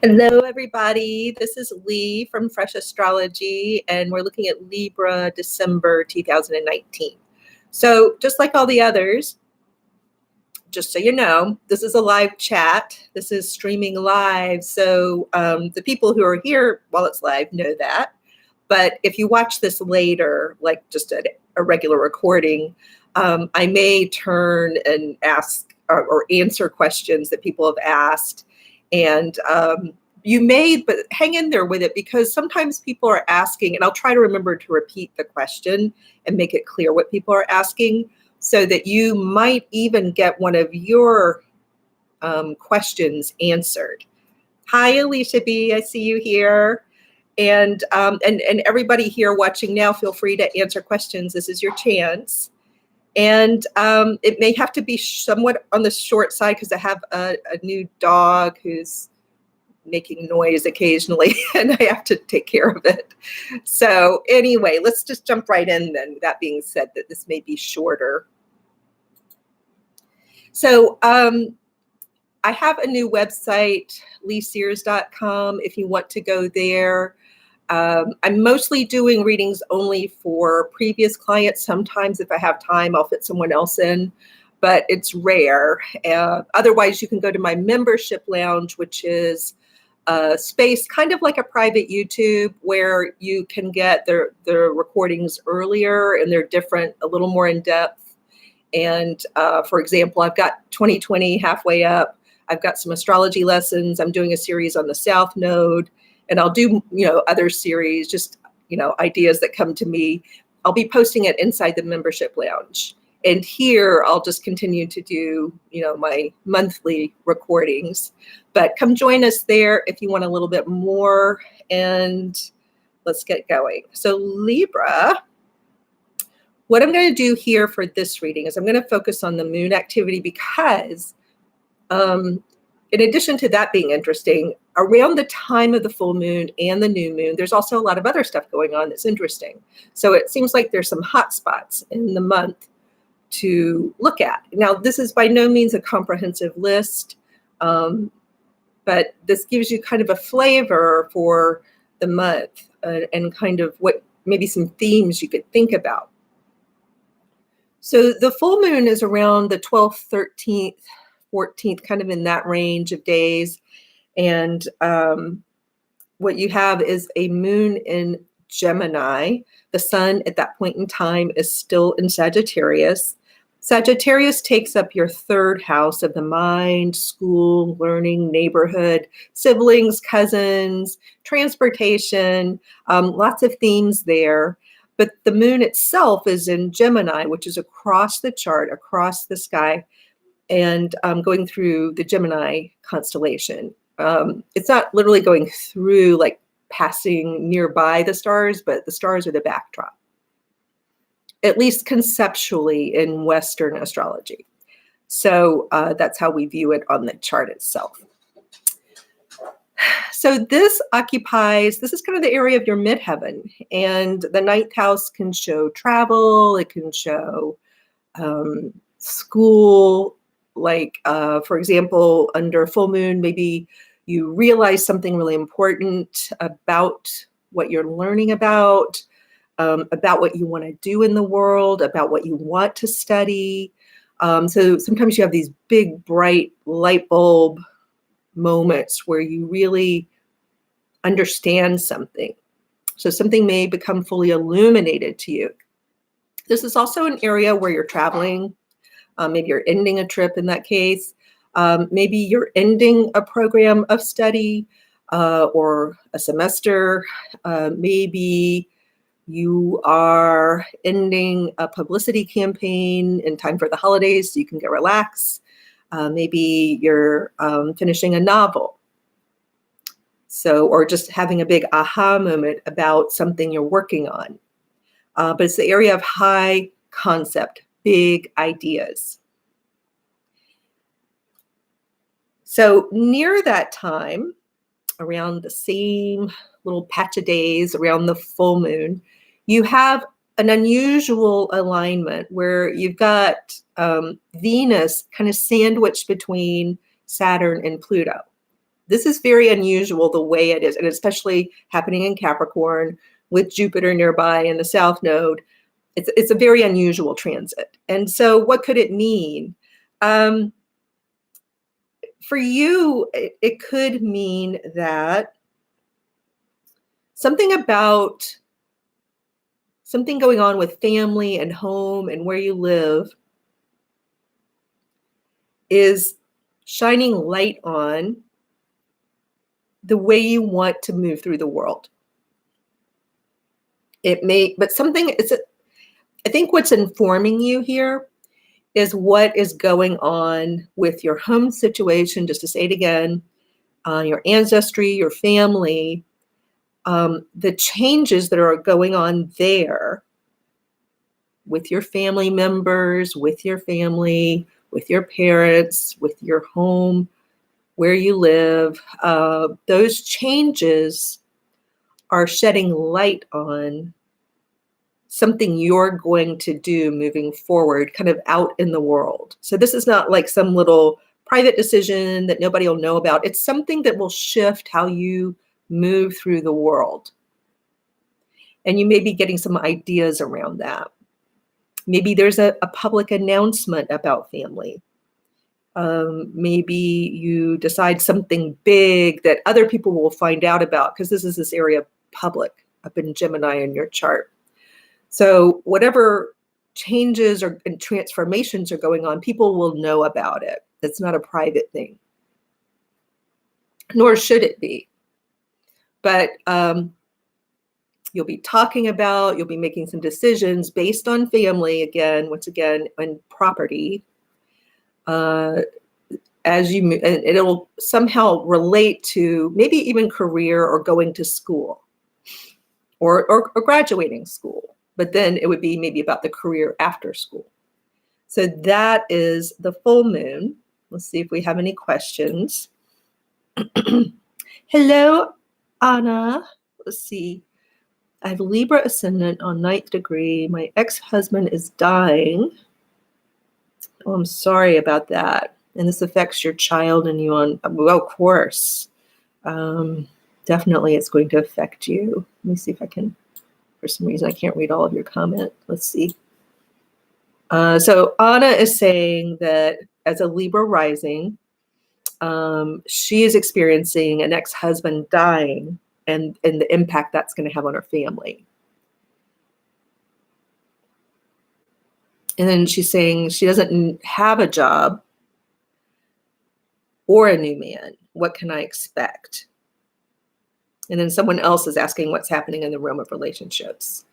Hello, everybody. This is Lee from Fresh Astrology, and we're looking at Libra December 2019. So just like all the others, just so you know, this is a live chat. This is streaming live. So the people who are here while it's live know that. But if you watch this later, like just a regular recording, I may turn and ask or answer questions that people have asked. And you may, but hang in there with it, because sometimes people are asking, and I'll try to remember to repeat the question and make it clear what people are asking, so that you might even get one of your questions answered. Hi, Alicia B. I see you here. And everybody here watching now, feel free to answer questions. This is your chance. And it may have to be somewhat on the short side, because I have a new dog who's making noise occasionally and I have to take care of it. So anyway, let's just jump right in then. That being said, that this may be shorter. So I have a new website, leesears.com, if you want to go there. I'm mostly doing readings only for previous clients. Sometimes if I have time, I'll fit someone else in, but it's rare. Otherwise, you can go to my membership lounge, which is a space kind of like a private YouTube, where you can get the recordings earlier, and they're different, a little more in depth. And for example, I've got 2020 halfway up. I've got some astrology lessons. I'm doing a series on the South Node, and I'll do, other series, just, ideas that come to me. I'll be posting it inside the membership lounge. And here I'll just continue to do, my monthly recordings. But come join us there if you want a little bit more, and let's get going. So Libra, what I'm going to do here for this reading is I'm going to focus on the moon activity, because in addition to that being interesting, around the time of the full moon and the new moon, there's also a lot of other stuff going on that's interesting. So it seems like there's some hot spots in the month to look at. Now, this is by no means a comprehensive list, but this gives you kind of a flavor for the month, and kind of what maybe some themes you could think about. So the full moon is around the 12th, 13th, 14th, kind of in that range of days. And what you have is a moon in Gemini. The sun at that point in time is still in Sagittarius. Sagittarius takes up your third house of the mind, school, learning, neighborhood, siblings, cousins, transportation, lots of themes there. But the moon itself is in Gemini, which is across the chart, across the sky, and going through the Gemini constellation. It's not literally going through, like passing nearby the stars, but the stars are the backdrop, at least conceptually in Western astrology. So that's how we view it on the chart itself. So this is kind of the area of your midheaven, and the ninth house can show travel, it can show school, like for example, under full moon, maybe you realize something really important about what you're learning about what you want to do in the world, about what you want to study. So sometimes you have these big, bright light bulb moments where you really understand something. So something may become fully illuminated to you. This is also an area where you're traveling. Maybe you're ending a trip in that case. Maybe you're ending a program of study or a semester. Maybe you are ending a publicity campaign in time for the holidays so you can go relax. Maybe you're finishing a novel. So, or just having a big aha moment about something you're working on. But it's the area of high concept, big ideas. So near that time, around the same little patch of days around the full moon, you have an unusual alignment where you've got Venus kind of sandwiched between Saturn and Pluto. This is very unusual the way it is, and especially happening in Capricorn with Jupiter nearby in the South Node. It's a very unusual transit. And so what could it mean? For you, it could mean that something going on with family and home and where you live is shining light on the way you want to move through the world. It may, but I think what's informing you here is what is going on with your home situation, just to say it again, your ancestry, your family, the changes that are going on there with your family members, with your family, with your parents, with your home, where you live. Those changes are shedding light on something you're going to do moving forward, kind of out in the world. So this is not like some little private decision that nobody will know about. It's something that will shift how you move through the world. And you may be getting some ideas around that. Maybe there's a public announcement about family. Maybe you decide something big that other people will find out about, because this area public up in Gemini in your chart. So whatever changes and transformations are going on, people will know about it. It's not a private thing, nor should it be. But you'll be talking about, you'll be making some decisions based on family, once again, on property, as you move, and it'll somehow relate to maybe even career or going to school or graduating school. But then it would be maybe about the career after school. So that is the full moon. Let's see if we have any questions. Hello, Anna. Let's see. I have Libra ascendant on 9th degree. My ex-husband is dying. Oh, I'm sorry about that. And this affects your child and you on, well, of course. Definitely it's going to affect you. Let me see if I can, for some reason, I can't read all of your comment. Let's see. So Anna is saying that as a Libra rising, she is experiencing an ex-husband dying and the impact that's going to have on her family. And then she's saying she doesn't have a job or a new man. What can I expect? And then someone else is asking what's happening in the realm of relationships.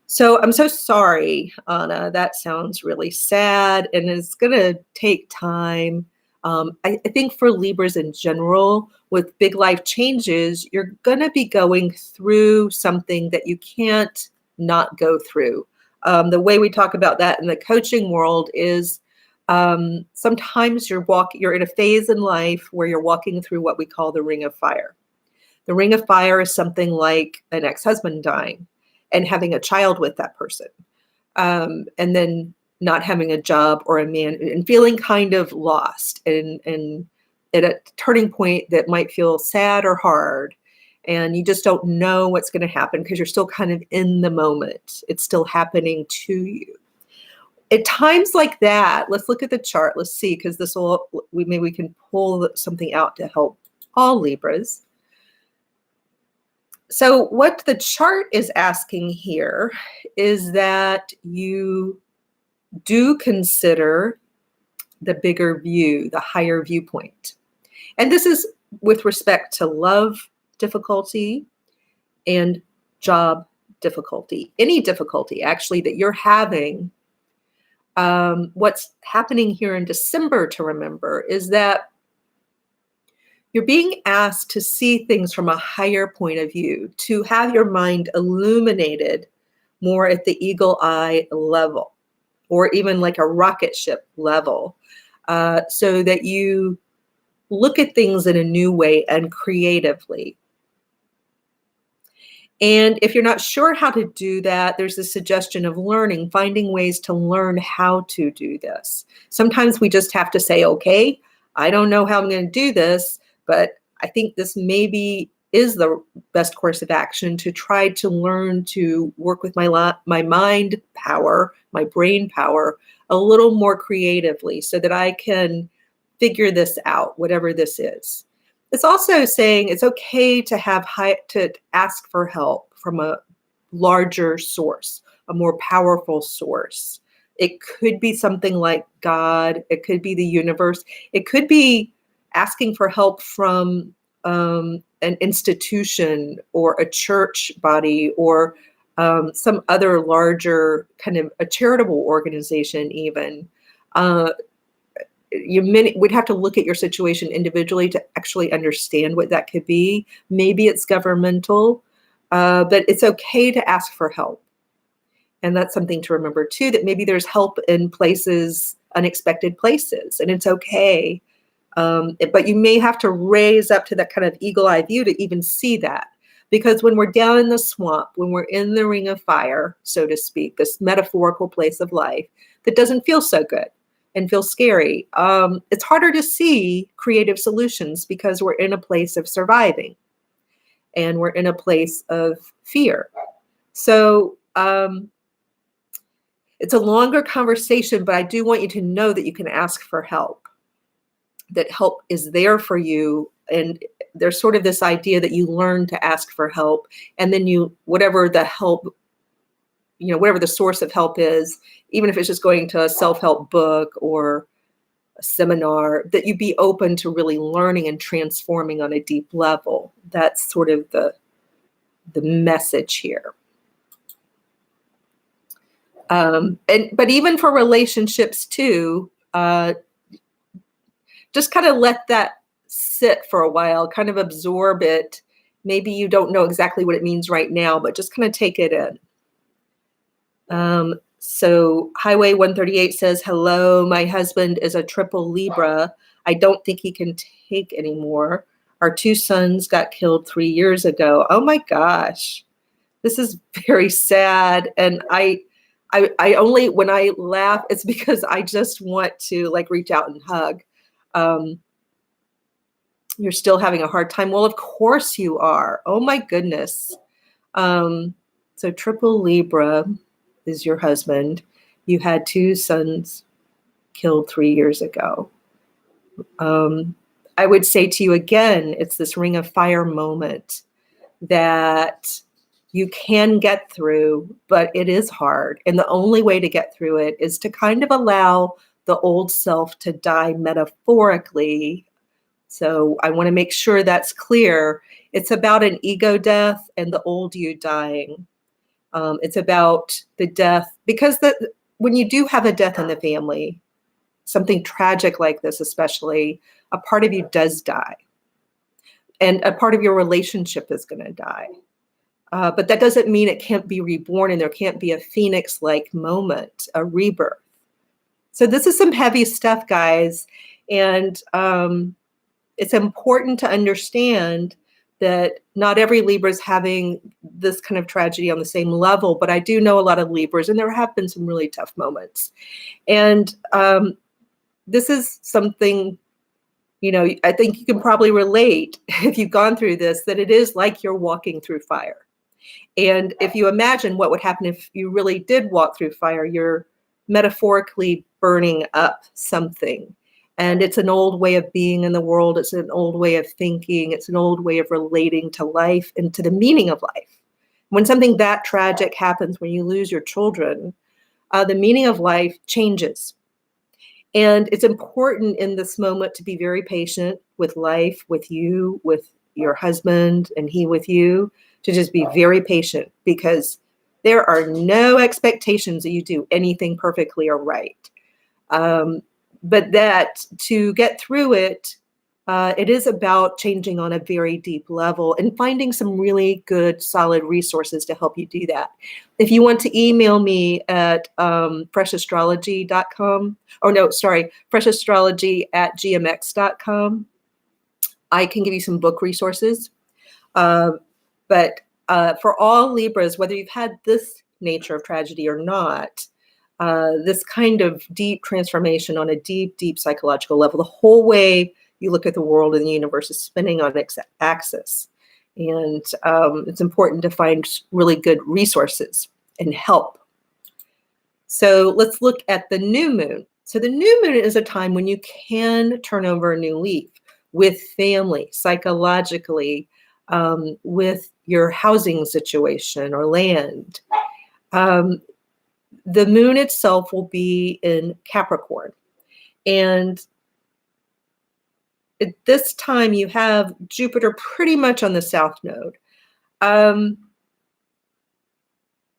So I'm so sorry, Anna. That sounds really sad, and it's going to take time. I think for Libras in general, with big life changes, you're going to be going through something that you can't not go through. The way we talk about that in the coaching world is sometimes you're in a phase in life where you're walking through what we call the ring of fire. The ring of fire is something like an ex-husband dying and having a child with that person, and then not having a job or a man and feeling kind of lost and at a turning point that might feel sad or hard. And you just don't know what's going to happen because you're still kind of in the moment. It's still happening to you. At times like that, let's look at the chart. Let's see, because maybe we can pull something out to help all Libras. So what the chart is asking here is that you do consider the bigger view, the higher viewpoint. And this is with respect to love difficulty and job difficulty, any difficulty actually that you're having. What's happening here in December to remember is that you're being asked to see things from a higher point of view, to have your mind illuminated more at the eagle eye level, or even like a rocket ship level, so that you look at things in a new way and creatively. And if you're not sure how to do that, there's a suggestion of finding ways to learn how to do this. Sometimes we just have to say, okay, I don't know how I'm going to do this, but I think this maybe is the best course of action, to try to learn to work with my mind power, my brain power, a little more creatively so that I can figure this out, whatever this is. It's also saying it's okay to to ask for help from a larger source, a more powerful source. It could be something like God. It could be the universe. It could be asking for help from an institution or a church body or some other larger kind of a charitable organization even. We'd have to look at your situation individually to actually understand what that could be. Maybe it's governmental, but it's okay to ask for help. And that's something to remember too, that maybe there's help in places, unexpected places, and it's okay. But you may have to raise up to that kind of eagle-eye view to even see that. Because when we're down in the swamp, when we're in the ring of fire, so to speak, this metaphorical place of life that doesn't feel so good and feel scary, it's harder to see creative solutions because we're in a place of surviving and we're in a place of fear. So it's a longer conversation, but I do want you to know that you can ask for help, that help is there for you. And there's sort of this idea that you learn to ask for help, and then whatever the help, whatever the source of help is, even if it's just going to a self-help book or a seminar, that you be open to really learning and transforming on a deep level. That's sort of the message here. But even for relationships too, just kind of let that sit for a while, kind of absorb it. Maybe you don't know exactly what it means right now, but just kind of take it in. So Highway 138 says, hello, my husband is a triple Libra. I don't think he can take anymore. Our 2 sons got killed 3 years ago. Oh my gosh, this is very sad. And I only, when I laugh, it's because I just want to like reach out and hug. You're still having a hard time. Well, of course you are. Oh my goodness. So triple Libra is your husband. You had 2 sons killed 3 years ago. I would say to you again, it's this ring of fire moment that you can get through, but it is hard. And the only way to get through it is to kind of allow the old self to die metaphorically. So I want to make sure that's clear. It's about an ego death and the old you dying. It's about the death, because when you do have a death in the family, something tragic like this especially, a part of you does die. And a part of your relationship is going to die. But that doesn't mean it can't be reborn and there can't be a phoenix-like moment, a rebirth. So this is some heavy stuff, guys. And it's important to understand that not every Libra is having this kind of tragedy on the same level, but I do know a lot of Libras, and there have been some really tough moments. And this is something, I think you can probably relate if you've gone through this, that it is like you're walking through fire. And if you imagine what would happen if you really did walk through fire, you're metaphorically burning up something. And it's an old way of being in the world. It's an old way of thinking. It's an old way of relating to life and to the meaning of life. When something that tragic happens, when you lose your children, the meaning of life changes. And it's important in this moment to be very patient with life, with you, with your husband, and he with you, to just be very patient, because there are no expectations that you do anything perfectly or right. But that to get through it, it is about changing on a very deep level and finding some really good, solid resources to help you do that. If you want to email me at freshastrology.com, freshastrology@gmx.com, I can give you some book resources. But for all Libras, whether you've had this nature of tragedy or not, this kind of deep transformation on a deep, deep psychological level, the whole way you look at the world and the universe is spinning on its axis. And it's important to find really good resources and help. So let's look at the new moon. So the new moon is a time when you can turn over a new leaf with family, psychologically, with your housing situation or land. The moon itself will be in Capricorn. And at this time, you have Jupiter pretty much on the south node. Let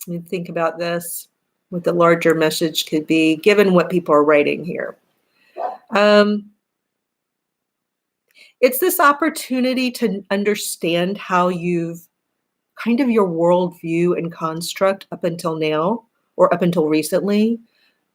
me think about this, what the larger message could be, given what people are writing here. It's this opportunity to understand how you've kind of your worldview and construct up until now or up until recently.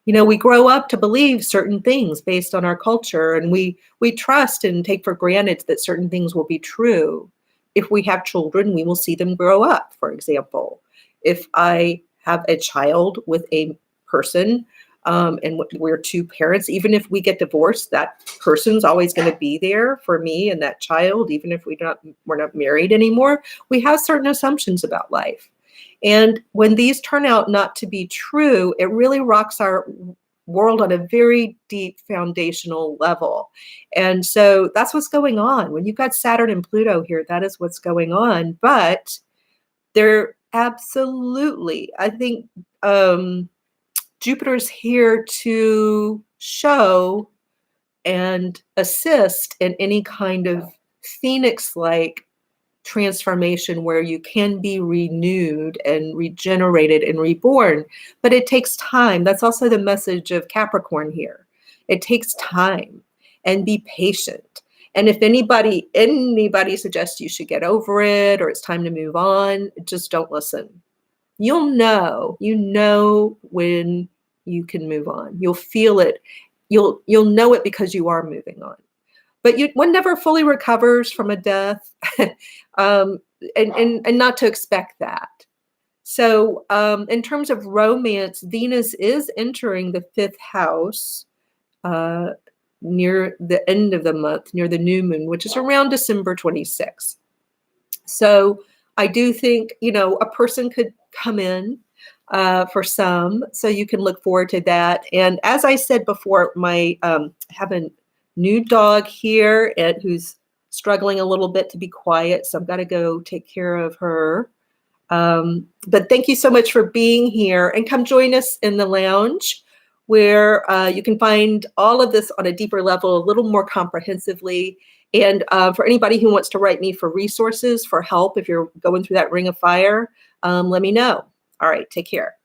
You know, we grow up to believe certain things based on our culture, and we trust and take for granted that certain things will be true. If we have children, we will see them grow up, for example. If I have a child with a person, and we're two parents, even if we get divorced, that person's always going to be there for me and that child, even if we're not married anymore. We have certain assumptions about life. And when these turn out not to be true, it really rocks our world on a very deep foundational level. And so that's what's going on. When you've got Saturn and Pluto here, that is what's going on. But they're absolutely, I think, Jupiter's here to show and assist in any kind of phoenix-like transformation where you can be renewed and regenerated and reborn. But it takes time. That's also the message of Capricorn here. It takes time, and be patient. And if anybody suggests you should get over it or it's time to move on, just don't listen. You know when you can move on. You'll feel it. You'll know it because you are moving on. But one never fully recovers from a death, and not to expect that. So in terms of romance, Venus is entering the 5th house near the end of the month, near the new moon, which is around December 26th. So I do think, a person could come in for some, so you can look forward to that. And as I said before, I have a new dog here who's struggling a little bit to be quiet, so I've got to go take care of her. But thank you so much for being here, and come join us in the lounge where you can find all of this on a deeper level, a little more comprehensively. And for anybody who wants to write me for resources, for help, if you're going through that ring of fire, let me know. All right, take care.